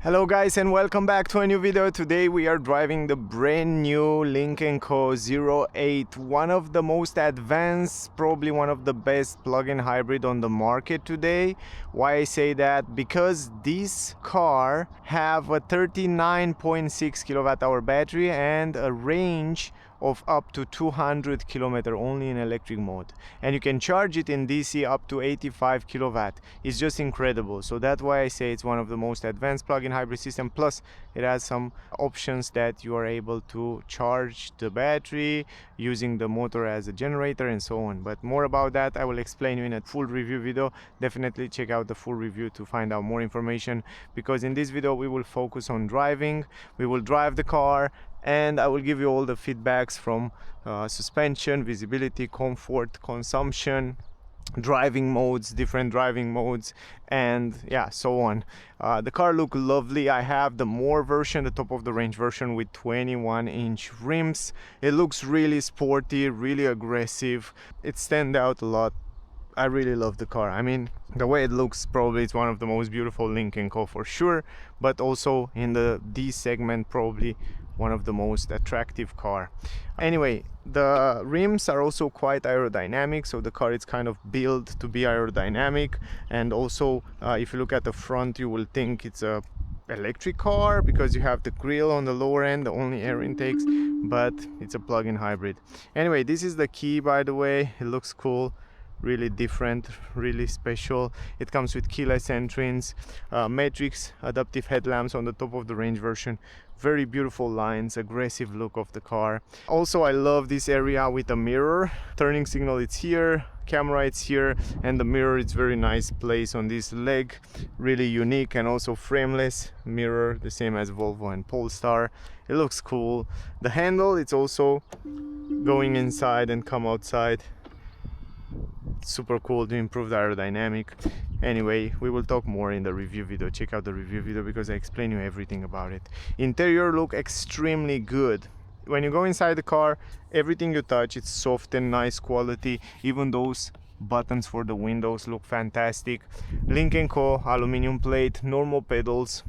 Hello guys and welcome back to a new video. Today we are driving the brand new Lynk&Co 08, one of the most advanced, probably one of the best plug-in hybrid on the market today. Why I say that? Because this car have a 39.6 kilowatt hour battery and a range of up to 200 kilometer only in electric mode, and you can charge it in DC up to 85 kilowatt. It's just incredible. So that's why I say it's one of the most advanced plug-in hybrid system. Plus it has some options that you are able to charge the battery using the motor as a generator and so on. But more about that I will explain you in a full review video. Definitely check out the full review to find out more information, because in this video we will focus on driving. We will drive the car and I will give you all the feedbacks from suspension, visibility, comfort, consumption, driving modes, different driving modes, and yeah, so on. The car look lovely. I have the more version, the top of the range version with 21-inch rims. It looks really sporty, really aggressive. It stands out a lot. I really love the car. I mean, the way it looks, probably it's one of the most beautiful Lynk&Co for sure, but also in the D segment, probably one of the most attractive car. Anyway, the rims are also quite aerodynamic, so the car is kind of built to be aerodynamic. And also if you look at the front, you will think it's a electric car because you have the grille on the lower end, the only air intakes, but it's a plug-in hybrid. Anyway, this is the key, by the way. It looks cool, really different, really special. It comes with keyless entrance, matrix adaptive headlamps on the top of the range version. Very beautiful lines, aggressive look of the car. Also, I love this area with a mirror. Turning signal, it's here, camera, it's here, and the mirror, it's very nice place on this leg, really unique. And also frameless mirror, the same as Volvo and Polestar. It looks cool. The handle, it's also going inside and come outside. Super cool to improve the aerodynamic. Anyway, we will talk more in the review video. Check out the review video because I explain you everything about it. Interior look extremely good. When you go inside the car, everything you touch, it's soft and nice quality. Even those buttons for the windows look fantastic. Lynk&Co aluminum plate, normal pedals,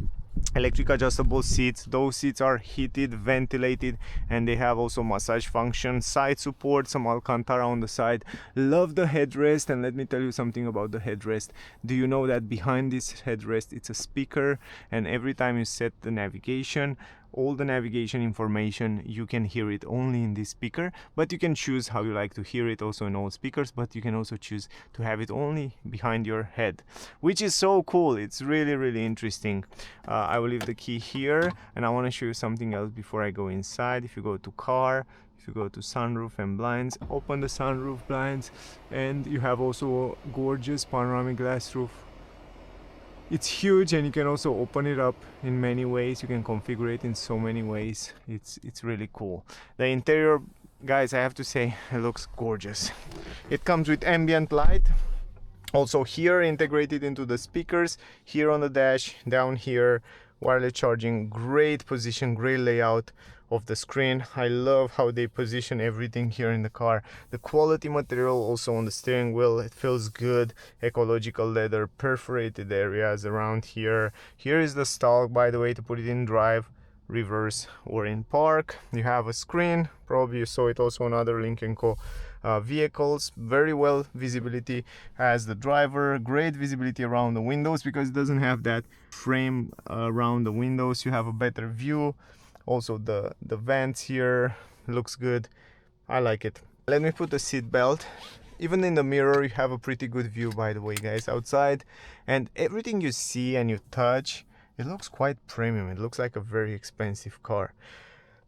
electric adjustable seats. Those seats are heated, ventilated, and they have also massage function. Side support, some Alcantara on the side. Love the headrest, and let me tell you something about the headrest. Do you know that behind this headrest it's a speaker, and every time you set the navigation, all the navigation information, you can hear it only in this speaker. But you can choose how you like to hear it also in all speakers, but you can also choose to have it only behind your head, which is so cool. It's really interesting. I will leave the key here, and I want to show you something else before I go inside. If you go to car, if you go to sunroof and blinds, open the sunroof blinds, and you have also a gorgeous panoramic glass roof. It's huge, and you can also open it up in many ways. You can configure it in so many ways. It's really cool. The interior, guys, I have to say, it looks gorgeous. It comes with ambient light. Also here, integrated into the speakers, here on the dash, down here, wireless charging. Great position, great layout of the screen. I love how they position everything here in the car. The quality material also on the steering wheel, it feels good. Ecological leather, perforated areas around here. Here is the stalk, by the way, to put it in drive, reverse, or in park. You have a screen, probably you saw it also on other Lynk&Co vehicles. Very well visibility as the driver. Great visibility around the windows because it doesn't have that frame around the windows. You have a better view. Also the vents here looks good. I like it. Let me put the seat belt. Even in the mirror you have a pretty good view, by the way, guys, outside. And everything you see and you touch, it looks quite premium. It looks like a very expensive car.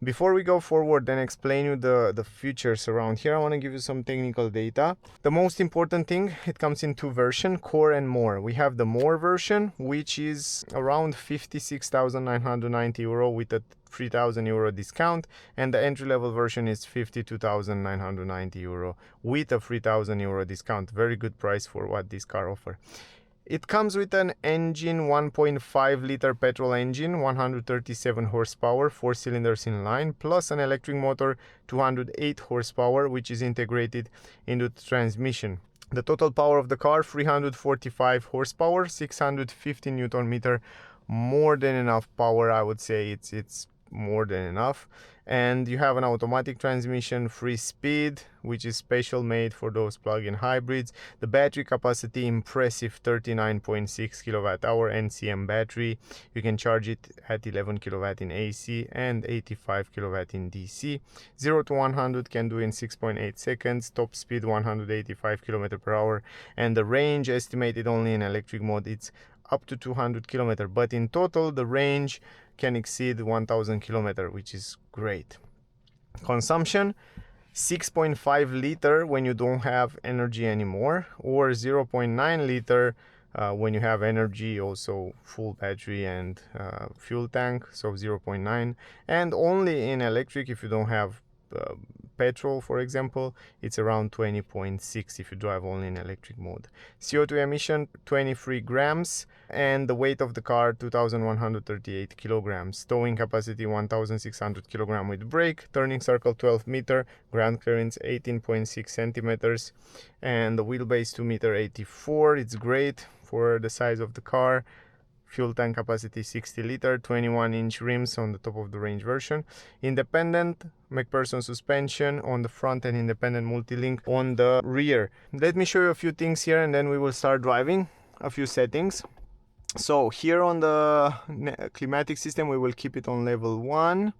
Before we go forward and explain you the features around here, I want to give you some technical data. The most important thing, it comes in two versions, Core and More. We have the More version, which is around 56,990 euro with a 3,000 euro discount, and the entry-level version is 52,990 euro with a 3,000 euro discount. Very good price for what this car offers. It comes with an engine, 1.5 liter petrol engine, 137 horsepower, 4 cylinders in line, plus an electric motor, 208 horsepower, which is integrated into the transmission. The total power of the car, 345 horsepower, 650 Newton meter more than enough power. I would say it's more than enough. And you have an automatic transmission, free speed, which is special made for those plug-in hybrids. The battery capacity, impressive, 39.6 kilowatt hour NCM battery. You can charge it at 11 kilowatt in AC and 85 kilowatt in DC. 0 to 100 can do in 6.8 seconds, top speed 185 kilometer per hour, and the range estimated only in electric mode, it's up to 200 kilometer, but in total the range can exceed 1000 kilometer, which is great. Consumption, 6.5 liter when you don't have energy anymore, or 0.9 liter when you have energy, also full battery and fuel tank, so 0.9. And only in electric, if you don't have petrol, for example, it's around 20.6 if you drive only in electric mode. CO2 emission, 23 grams, and the weight of the car, 2138 kilograms. Towing capacity, 1600 kilogram with brake. Turning circle, 12 meter. Ground clearance, 18.6 centimeters, and the wheelbase, 2 meter 84. It's great for the size of the car. Fuel tank capacity 60 liter, 21-inch rims on the top of the range version. Independent McPherson suspension on the front and independent multi-link on the rear. Let me show you a few things here and then we will start driving. A few settings. So here on the climatic system, we will keep it on level 1.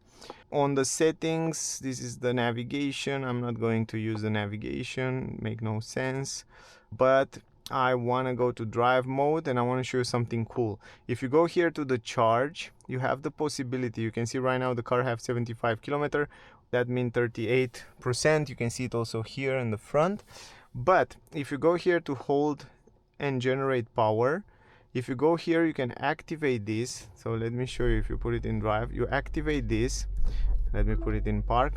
On the settings, this is the navigation. I'm not going to use the navigation, make no sense. But I want to go to drive mode and I want to show you something cool. If you go here to the charge, you have the possibility. You can see right now the car have 75 kilometer. That means 38%. You can see it also here in the front. But if you go here to hold and generate power, if you go here, you can activate this. So let me show you. If you put it in drive, you activate this. Let me put it in park.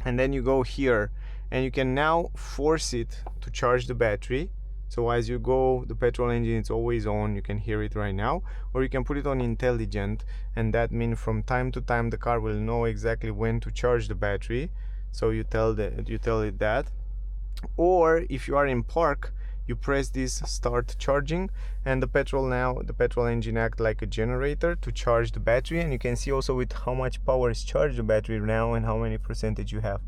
And then you go here and you can now force it to charge the battery. So as you go, the petrol engine is always on. You can hear it right now. Or you can put it on intelligent, and that means from time to time the car will know exactly when to charge the battery. So you tell it that. Or if you are in park, you press this start charging, and the petrol engine act like a generator to charge the battery. And you can see also with how much power is charged the battery now and how many percentage you have.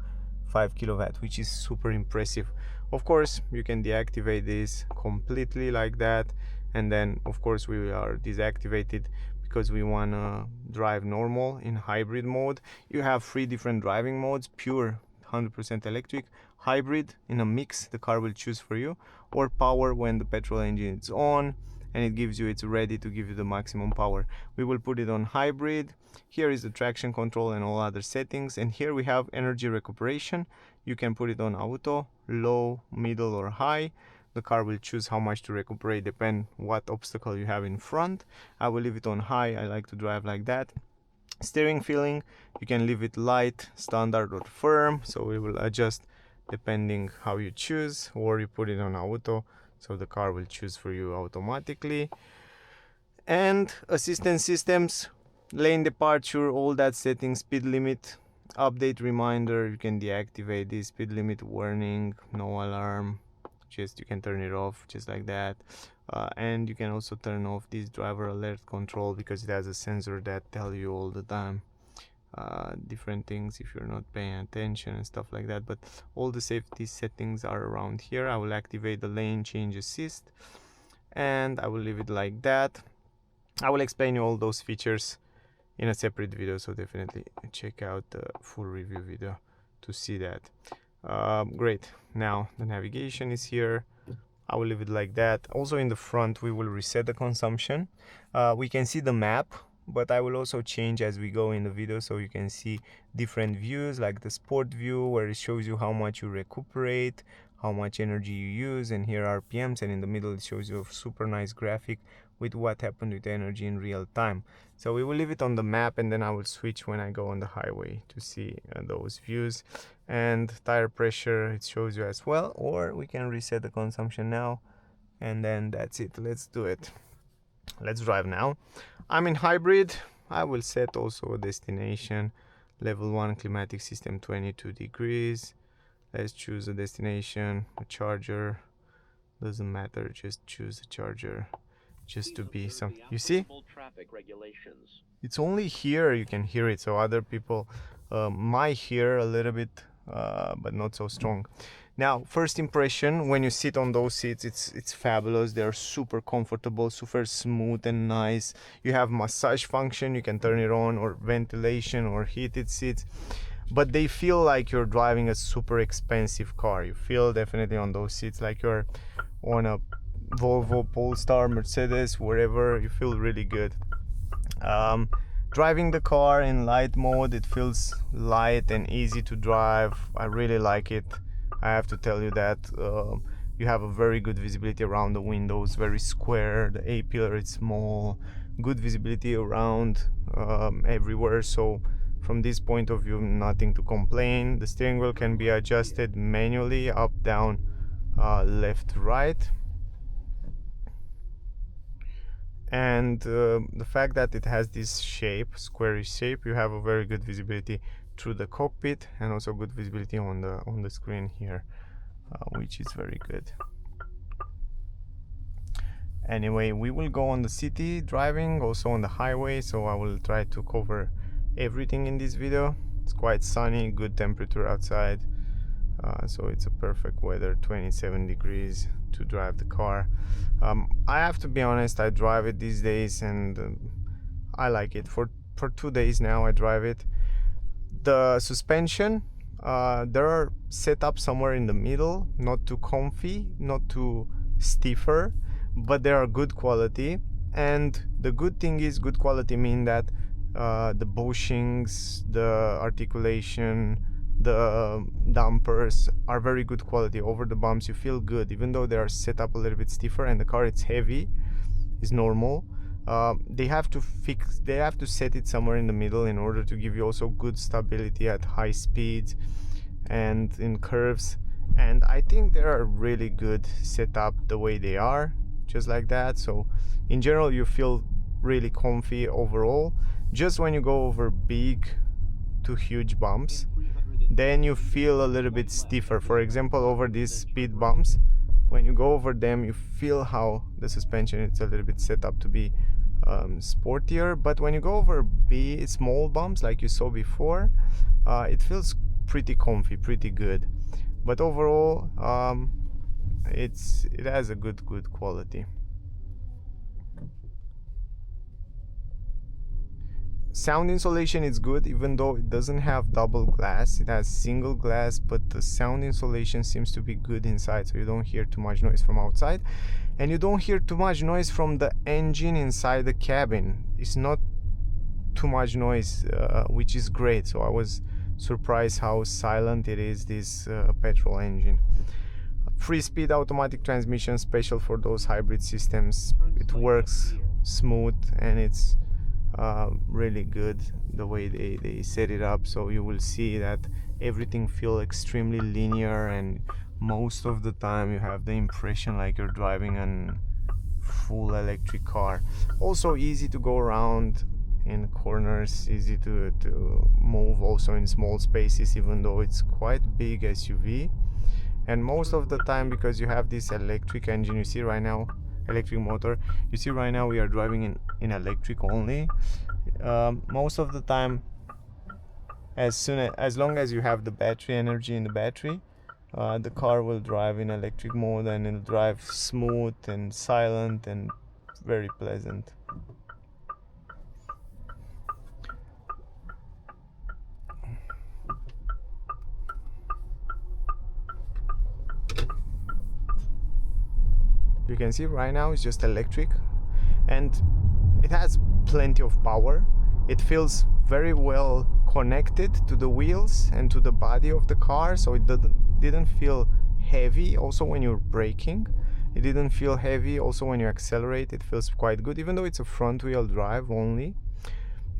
5 kilowatt, which is super impressive. Of course, you can deactivate this completely like that, and then of course we are deactivated because we want to drive normal in hybrid mode. You have 3 different driving modes: pure 100% electric, hybrid in a mix, the car will choose for you, or power when the petrol engine is on and it's ready to give you the maximum power. We will put it on hybrid. Here is the traction control and all other settings, and here we have energy recuperation. You can put it on auto, low, middle or high. The car will choose how much to recuperate, depend what obstacle you have in front. I will leave it on high, I like to drive like that. Steering feeling, you can leave it light, standard or firm, so we will adjust depending how you choose, or you put it on auto, so the car will choose for you automatically. And assistance systems, lane departure, all that settings, speed limit, update reminder, you can deactivate this, speed limit warning, no alarm, just you can turn it off just like that. And you can also turn off this driver alert control because it has a sensor that tell you all the time different things if you're not paying attention and stuff like that. But all the safety settings are around here. I will activate the lane change assist and I will leave it like that. I will explain you all those features in a separate video, so definitely check out the full review video to see that. Great, now the navigation is here. I will leave it like that. Also in the front we will reset the consumption. We can see the map, but I will also change as we go in the video, so you can see different views like the sport view where it shows you how much you recuperate, how much energy you use, and here are RPMs, and in the middle it shows you a super nice graphic with what happened with the energy in real time. So we will leave it on the map and then I will switch when I go on the highway to see those views. And tire pressure, it shows you as well, or we can reset the consumption now and then that's it. Let's do it. Let's drive now. I'm in hybrid. I will set also a destination, level 1 climatic system, 22 degrees. Let's choose a destination, a charger, doesn't matter, just choose a charger. just to be some, you see, it's only here you can hear it, so other people might hear a little bit, but not so strong. Now, first impression, when you sit on those seats, it's fabulous. They're super comfortable, super smooth and nice. You have massage function, you can turn it on, or ventilation or heated seats, but they feel like you're driving a super expensive car. You feel definitely on those seats like you're on a Volvo, Polestar, Mercedes, wherever. You feel really good. Driving the car in light mode, it feels light and easy to drive. I really like it, I have to tell you that. You have a very good visibility around the windows, very square. The A-pillar is small, good visibility around everywhere. So from this point of view, nothing to complain. The steering wheel can be adjusted manually, up, down, left, right. And the fact that it has this shape, squarish shape, you have a very good visibility through the cockpit, and also good visibility on the screen here, which is very good. Anyway, we will go on the city driving, also on the highway, so I will try to cover everything in this video. It's quite sunny, good temperature outside, so it's a perfect weather, 27 degrees to drive the car. I have to be honest, I drive it these days, and I like it. For 2 days now I drive it. The suspension, they are set up somewhere in the middle, not too comfy, not too stiffer, but they are good quality. And the good thing is, good quality mean that the bushings, the articulation, the dampers are very good quality. Over the bumps you feel good, even though they are set up a little bit stiffer, and the car, it's heavy, is normal. They have to set it somewhere in the middle in order to give you also good stability at high speeds and in curves. And I think they are really good set up the way they are, just like that. So in general you feel really comfy overall. Just when you go over big to huge bumps, then you feel a little bit stiffer. For example, over these speed bumps, when you go over them, you feel how the suspension, it's a little bit set up to be sportier. But when you go over small bumps like you saw before, it feels pretty comfy, pretty good. But overall, it has a good quality. Sound insulation is good, even though it doesn't have double glass. It has single glass, but the sound insulation seems to be good inside, so you don't hear too much noise from outside, and you don't hear too much noise from the engine inside the cabin. It's not too much noise, which is great. So I was surprised how silent it is, this petrol engine. 3-speed automatic transmission, special for those hybrid systems. It works smooth, and it's really good the way they set it up. So you will see that everything feels extremely linear, and most of the time you have the impression like you're driving a full electric car. Also easy to go around in corners, easy to move also in small spaces, even though it's quite big SUV. And most of the time, because you have this electric engine, you see right now, electric motor, you see right now we are driving in electric only. Most of the time, as long as you have the battery energy in the battery, the car will drive in electric mode, and it'll drive smooth and silent and very pleasant. You can see right now it's just electric, and it has plenty of power. It feels very well connected to the wheels and to the body of the car, so it didn't feel heavy. Also when you're braking, it didn't feel heavy. Also when you accelerate, it feels quite good. Even though it's a front wheel drive only,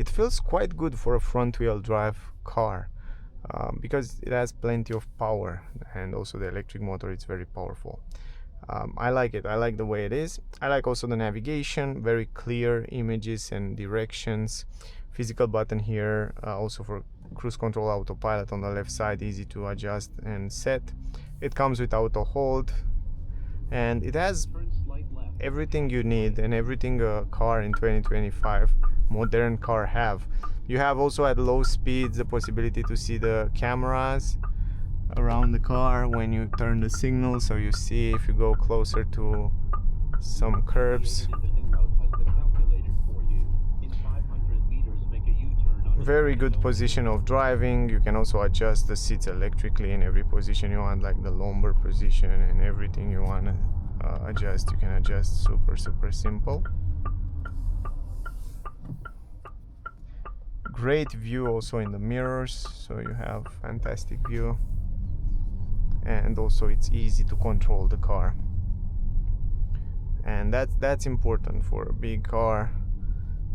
it feels quite good for a front wheel drive car, because it has plenty of power, and also the electric motor is very powerful. I like it. I like the way it is. I like also the navigation, very clear images and directions. Physical button here, also for cruise control, autopilot on the left side, easy to adjust and set. It comes with auto hold, and it has everything you need and everything a car in 2025 modern car have. You have also at low speeds the possibility to see the cameras around the car when you turn the signal, so you see if you go closer to some curbs. Very good position of driving. You can also adjust the seats electrically in every position you want, like the lumbar position and everything you want to adjust. You can adjust super simple. Great view also in the mirrors, so you have fantastic view, and also it's easy to control the car, and that's important for a big car.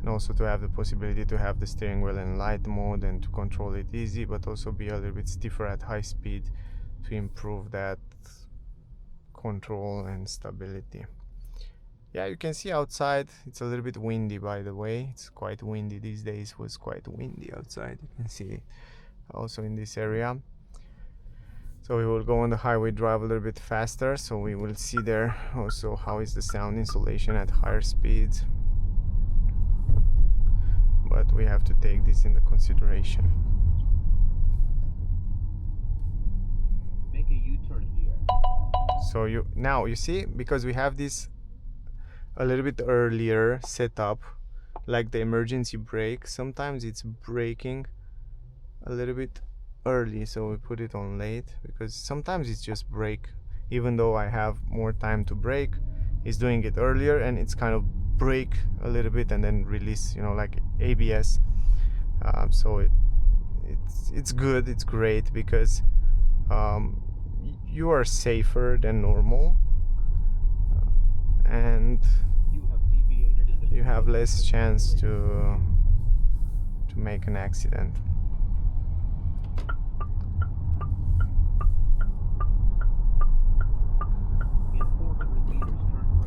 And also to have the possibility to have the steering wheel in light mode and to control it easy, but also be a little bit stiffer at high speed to improve that control and stability. Yeah, you can see outside it's a little bit windy, by the way. It's quite windy these days. It was quite windy outside. You can see also in this area. So we will go on the highway, drive a little bit faster, so we will see there also how is the sound insulation at higher speeds. But we have to take this into consideration. Make a U-turn here. So now you see, because we have this a little bit earlier set up, like the emergency brake, sometimes it's braking a little bit early, so we put it on late, because sometimes it's just brake, even though I have more time to brake, it's doing it earlier and it's kind of brake a little bit and then release, you know, like ABS. So it's good, it's great, because you are safer than normal, and you have less chance to make an accident.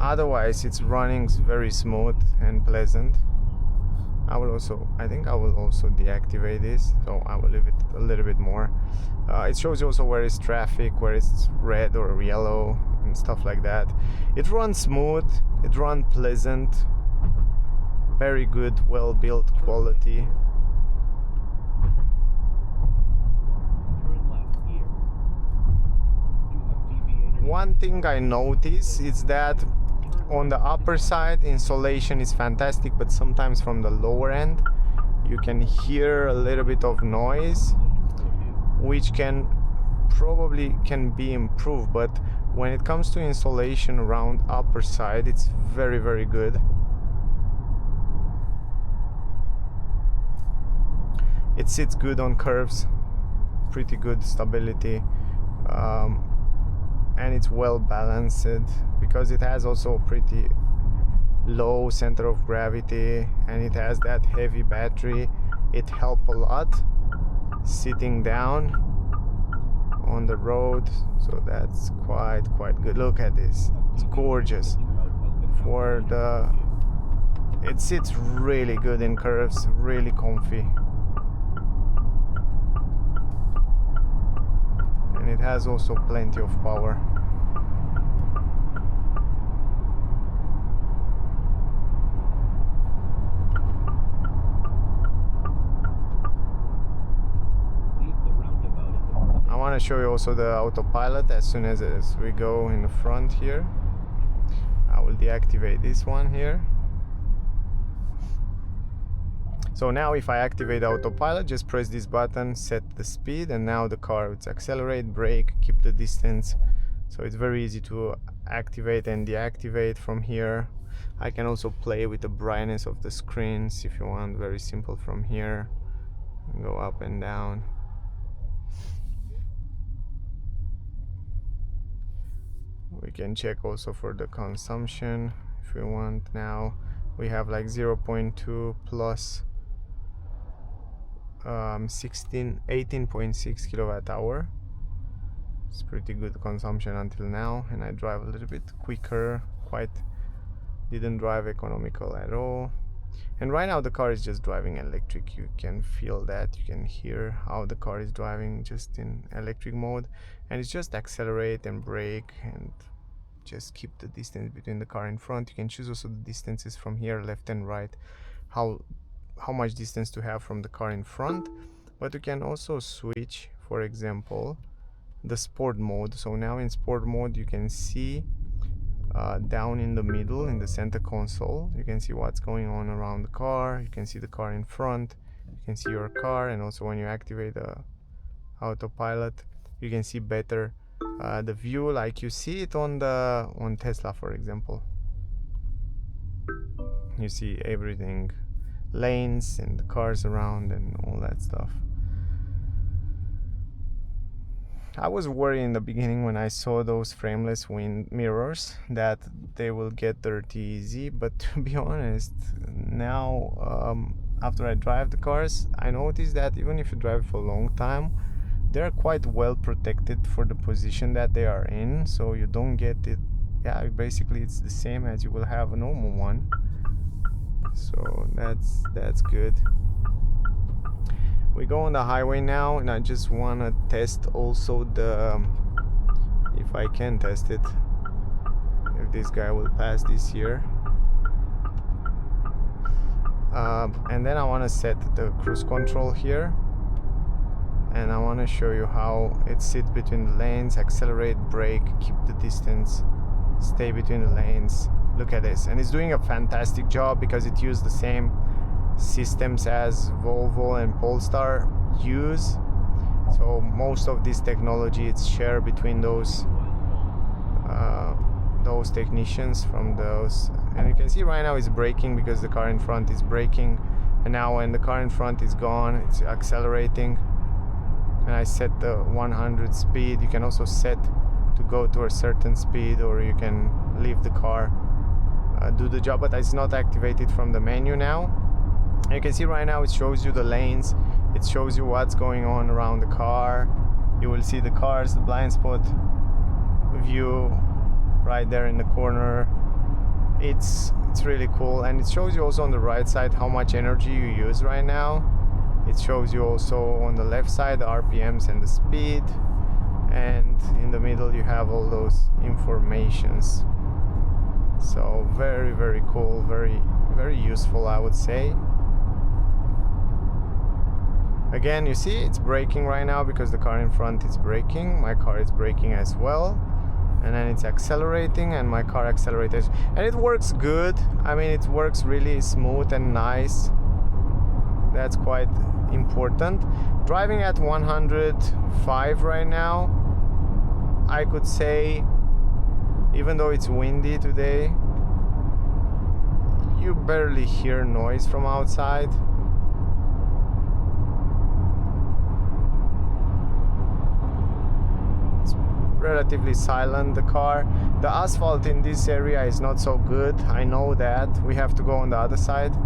Otherwise it's running very smooth and pleasant. I think I will also deactivate this, so I will leave it a little bit more. It shows you also where is traffic, where it's red or yellow and stuff like that. It runs smooth, it runs pleasant, very good, well built quality. One thing I notice is that on the upper side insulation is fantastic, but sometimes from the lower end you can hear a little bit of noise, which can be improved. But when it comes to insulation around upper side, it's very good. It sits good on curves, pretty good stability, and it's well balanced because it has also pretty low center of gravity, and it has that heavy battery. It helps a lot sitting down on the road, so that's quite good. Look at this, it's gorgeous. It sits really good in curves, really comfy, and it has also plenty of power. I want to show you also the autopilot as soon as we go in the front here. I will deactivate this one here. So now if I activate autopilot, just press this button, set the speed, and now the car would accelerate, brake, keep the distance. So it's very easy to activate and deactivate from here. I can also play with the brightness of the screens if you want, very simple from here. Go up and down. We can check also for the consumption if we want. Now we have like 0.2 plus 18.6 kilowatt hour. It's pretty good consumption until now, and I drive a little bit quicker, didn't drive economical at all. And right now the car is just driving electric. You can feel that, you can hear how the car is driving just in electric mode, and it's just accelerate and brake and just keep the distance between the car in front. You can choose also the distances from here, left and right, how much distance to have from the car in front. But you can also switch, for example, the sport mode. So now in sport mode you can see down in the middle, in the center console, you can see what's going on around the car. You can see the car in front, you can see your car, and also when you activate the autopilot, you can see better the view like you see it on Tesla, for example. You see everything, lanes and the cars around and all that stuff. I was worried in the beginning when I saw those frameless wind mirrors that they will get dirty easy, but to be honest, now after I drive the cars, I noticed that even if you drive for a long time, they're quite well protected for the position that they are in, so you don't get it. Yeah, basically it's the same as you will have a normal one, so that's good. We go on the highway now, and I just want to test also if I can test it, if this guy will pass this here. And then I want to set the cruise control here, and I want to show you how it sits between the lanes, accelerate, brake, keep the distance, stay between the lanes. Look at this, and it's doing a fantastic job because it used the same systems as Volvo and Polestar use. So most of this technology it's shared between those technicians from those. And you can see right now it's braking because the car in front is braking, and now when the car in front is gone, it's accelerating. And I set the 100 speed. You can also set to go to a certain speed, or you can leave the car do the job, but it's not activated from the menu now. And you can see right now it shows you the lanes, it shows you what's going on around the car. You will see the cars, the blind spot view right there in the corner. It's really cool, and it shows you also on the right side how much energy you use right now. It shows you also on the left side the RPMs and the speed, and in the middle you have all those informations. So very, very cool, very, very useful, I would say. Again, you see it's braking right now because the car in front is braking. My car is braking as well, and then it's accelerating and my car accelerates, and it works good. I mean, it works really smooth and nice. That's quite important. Driving at 105 right now, I could say, even though it's windy today, you barely hear noise from outside. It's relatively silent, the car. The asphalt in this area is not so good, I know that. We have to go on the other side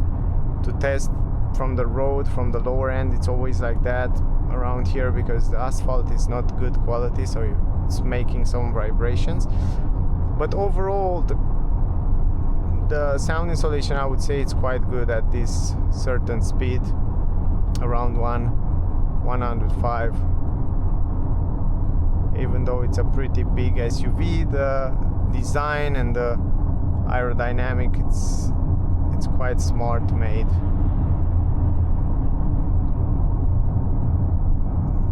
to test from the road, from the lower end. It's always like that around here because the asphalt is not good quality, so it's making some vibrations. But overall, the sound insulation, I would say it's quite good at this certain speed, around 105. Even though it's a pretty big SUV, the design and the aerodynamic, it's quite smart made.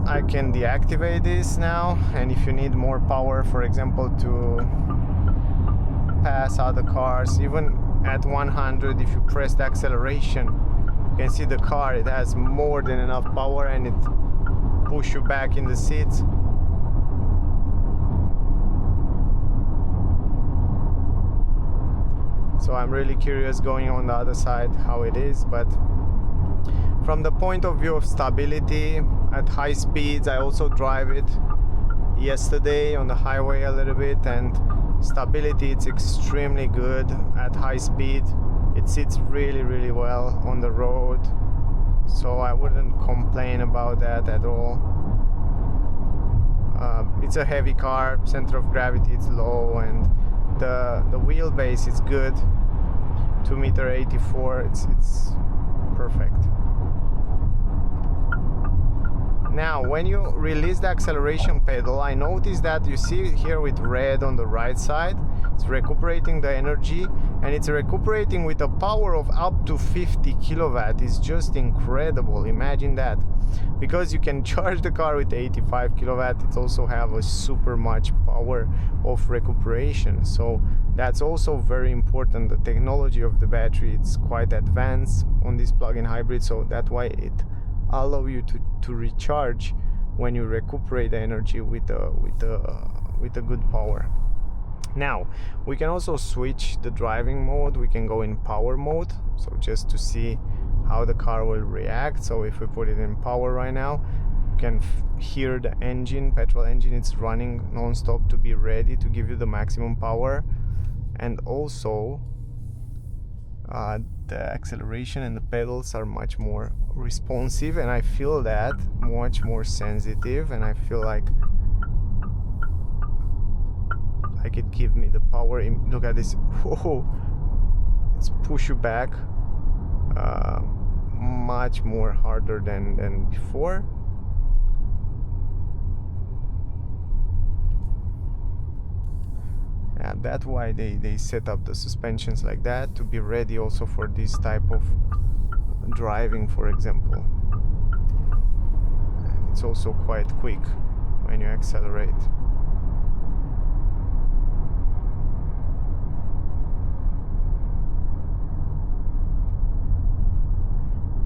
I can deactivate this now, and if you need more power, for example, to pass other cars, even at 100, if you press the acceleration, you can see the car, it has more than enough power, and it pushes you back in the seats. So I'm really curious going on the other side how it is, but from the point of view of stability at high speeds, I also drive it yesterday on the highway a little bit, and stability, it's extremely good at high speed. It sits really, really well on the road, so I wouldn't complain about that at all. It's a heavy car, center of gravity is low, and the wheelbase is good, 2.84 m. It's perfect. Now, when you release the acceleration pedal, I noticed that you see here with red on the right side, It's recuperating the energy, and it's recuperating with a power of up to 50 kilowatt. It's just incredible. Imagine that. Because you can charge the car with 85 kilowatt, it also have a super much power of recuperation. So that's also very important. The technology of the battery, it's quite advanced on this plug-in hybrid, so that's why it allow you to recharge when you recuperate the energy with a good power. Now we can also switch the driving mode. We can go in power mode, so just to see how the car will react. So if we put it in power right now, you can hear the engine, petrol engine, it's running non-stop to be ready to give you the maximum power. And also the acceleration and the pedals are much more responsive, and I feel that much more sensitive, and I feel like it gives me the power. Look at this. Whoa, it's push you back much more harder than before. Yeah, that's why they set up the suspensions like that, to be ready also for this type of driving, for example. And it's also quite quick when you accelerate.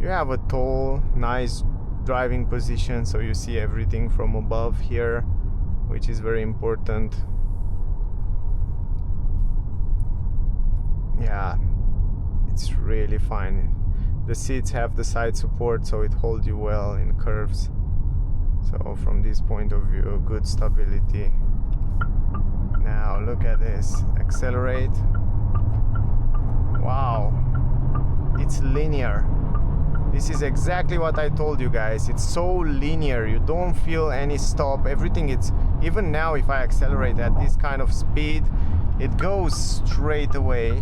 You have a tall, nice driving position, so you see everything from above here, which is very important. Yeah, it's really fine. The seats have the side support, so it holds you well in curves. So from this point of view, good stability. Now look at this, accelerate. Wow, it's linear. This is exactly what I told you guys. It's so linear, you don't feel any stop. Everything, it's even now if I accelerate at this kind of speed, it goes straight away.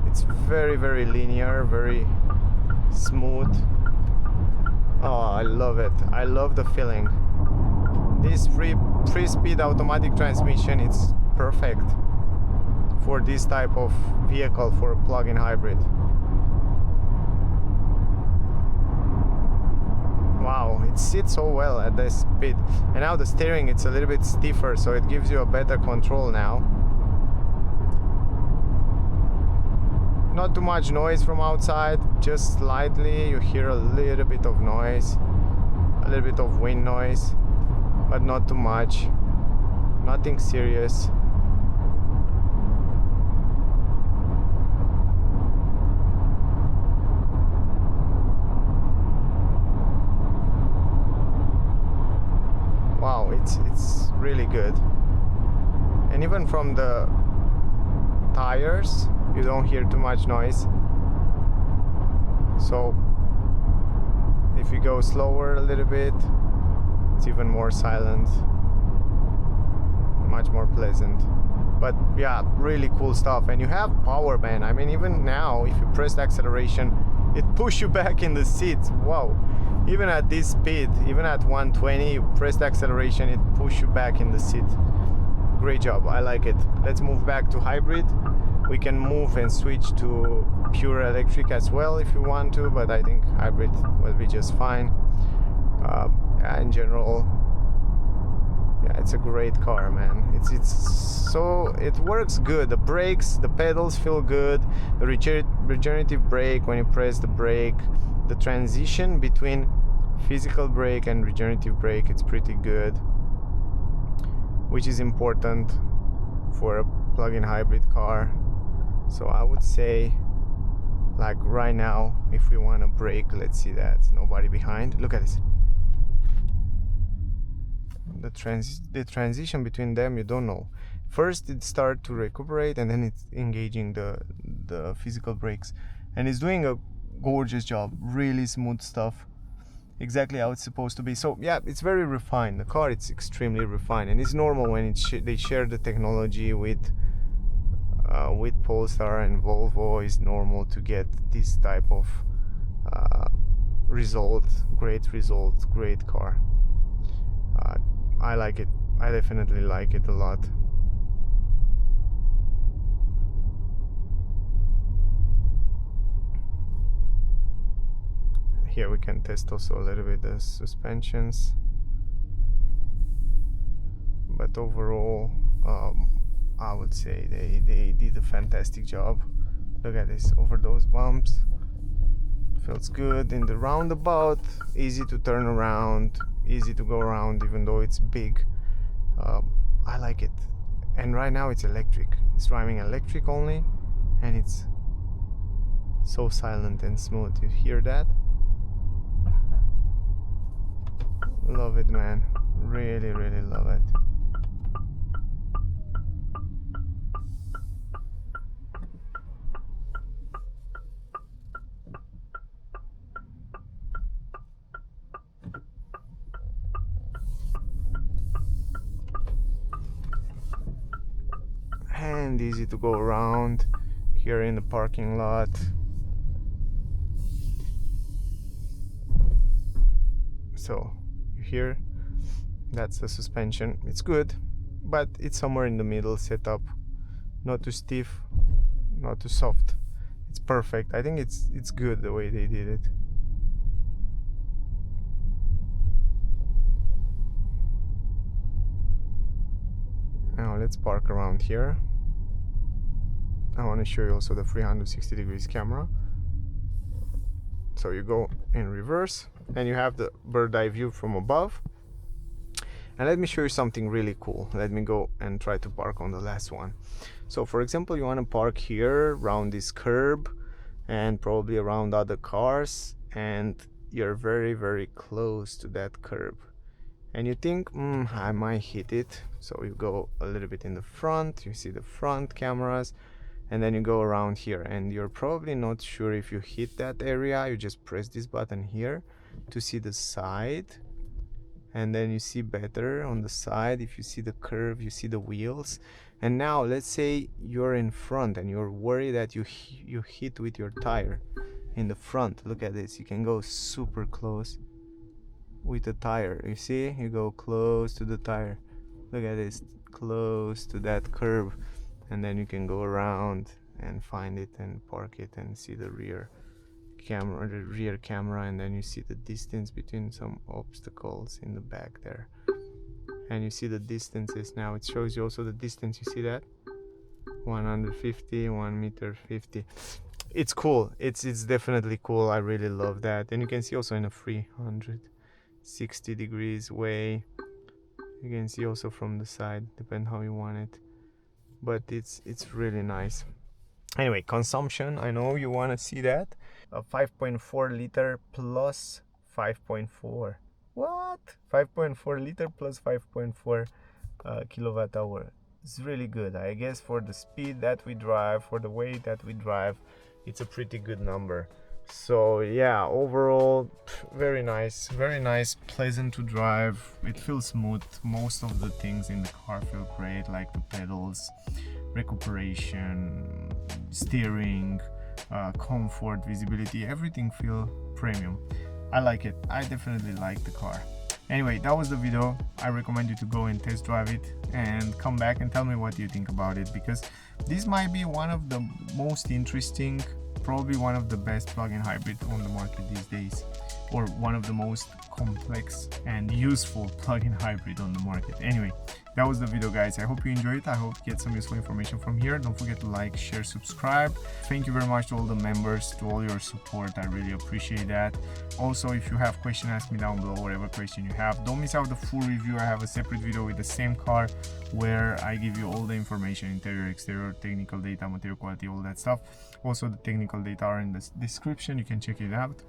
It's very, very linear, very smooth. Oh, I love it. I love the feeling. This three-speed automatic transmission, it's perfect for this type of vehicle, for a plug-in hybrid. Wow, it sits so well at this speed. And now the steering, it's a little bit stiffer, so it gives you a better control now. Not too much noise from outside, just slightly. You hear a little bit of noise, a little bit of wind noise, but not too much. Nothing serious. Wow, it's really good. And even from the tires, you don't hear too much noise. So if you go slower a little bit, it's even more silent, much more pleasant. But yeah, really cool stuff. And you have power, man. I mean, even now if you press the acceleration, it pushes you back in the seats. Wow, even at this speed, even at 120, you press the acceleration, it pushes you back in the seat. Great job, I like it. Let's move back to hybrid. We can move and switch to pure electric as well if you want to, but I think hybrid will be just fine. In general, yeah, it's a great car, man. It works good. The brakes, the pedals feel good. The regenerative brake, when you press the brake, the transition between physical brake and regenerative brake, it's pretty good, which is important for a plug-in hybrid car. So I would say, like right now, if we want to brake, let's see that nobody behind. Look at this. The transition between them, you don't know. First it starts to recuperate, and then it's engaging the physical brakes, and it's doing a gorgeous job. Really smooth stuff, exactly how it's supposed to be. So yeah, it's very refined. The car, it's extremely refined, and it's normal when they share the technology with Polestar and Volvo. Is normal to get this type of result. Great result, great car. I like it. I definitely like it a lot. here we can test also a little bit the suspensions, but overall I would say they did a fantastic job. Look at this, over those bumps, feels good. In the roundabout, easy to turn around, easy to go around even though it's big. I like it. And right now it's electric, it's driving electric only, and it's so silent and smooth. You hear that? Love it, man. Really, really love it. And easy to go around here in the parking lot. So you hear, that's the suspension. It's good, but it's somewhere in the middle setup. Not too stiff, not too soft. It's perfect. I think it's good the way they did it. Now let's park around here. I want to show you also the 360 degrees camera. So you go in reverse and you have the bird eye view from above. And let me show you something really cool. Let me go and try to park on the last one. So for example, you want to park here around this curb and probably around other cars, and you're very, very close to that curb. And you think, I might hit it. So you go a little bit in the front, you see the front cameras, and then you go around here, and you're probably not sure if you hit that area. You just press this button here to see the side, and then you see better on the side. If you see the curve, you see the wheels. And now let's say you're in front and you're worried that you hit with your tire in the front. Look at this, you can go super close with the tire. You see, you go close to the tire. Look at this, close to that curb, and then you can go around and find it and park it and see the rear camera, and then you see the distance between some obstacles in the back there, and you see the distances. Now it shows you also the distance. You see that 150, 1 meter 50. It's cool. It's definitely cool. I really love that. And you can see also in a 360 degrees way. You can see also from the side, depend how you want it, but it's really nice. Anyway, consumption, I know you want to see that. A 5.4 liter plus 5.4. What? 5.4 liter plus 5.4 kilowatt hour. It's really good. I guess for the speed that we drive, for the way that we drive, it's a pretty good number. So yeah, overall very nice, pleasant to drive. It feels smooth. Most of the things in the car feel great, like the pedals, recuperation, steering, comfort, visibility, everything feel premium. I like it. I definitely like the car. Anyway, that was the video. I recommend you to go and test drive it and come back and tell me what you think about it, because this might be one of the most interesting, probably one of the best plug-in hybrid on the market these days, or one of the most complex and useful plug-in hybrid on the market. Anyway, that was the video, guys. I hope you enjoyed it. I hope you get some useful information from here. Don't forget to like, share, subscribe. Thank you very much to all the members, to all your support. I really appreciate that. Also, if you have questions, ask me down below, whatever question you have. Don't miss out the full review. I have a separate video with the same car where I give you all the information, interior, exterior, technical data, material quality, all that stuff. Also, the technical data are in the description. You can check it out.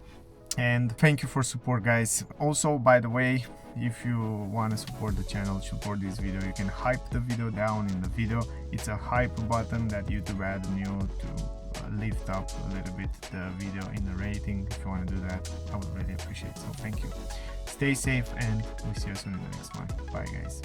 And thank you for support, guys. Also, by the way, if you want to support the channel, support this video, you can hype the video down in the video. It's a hype button that YouTube added new to lift up a little bit the video in the rating. If you want to do that, I would really appreciate it. So thank you. Stay safe, and we'll see you soon in the next one. Bye, guys.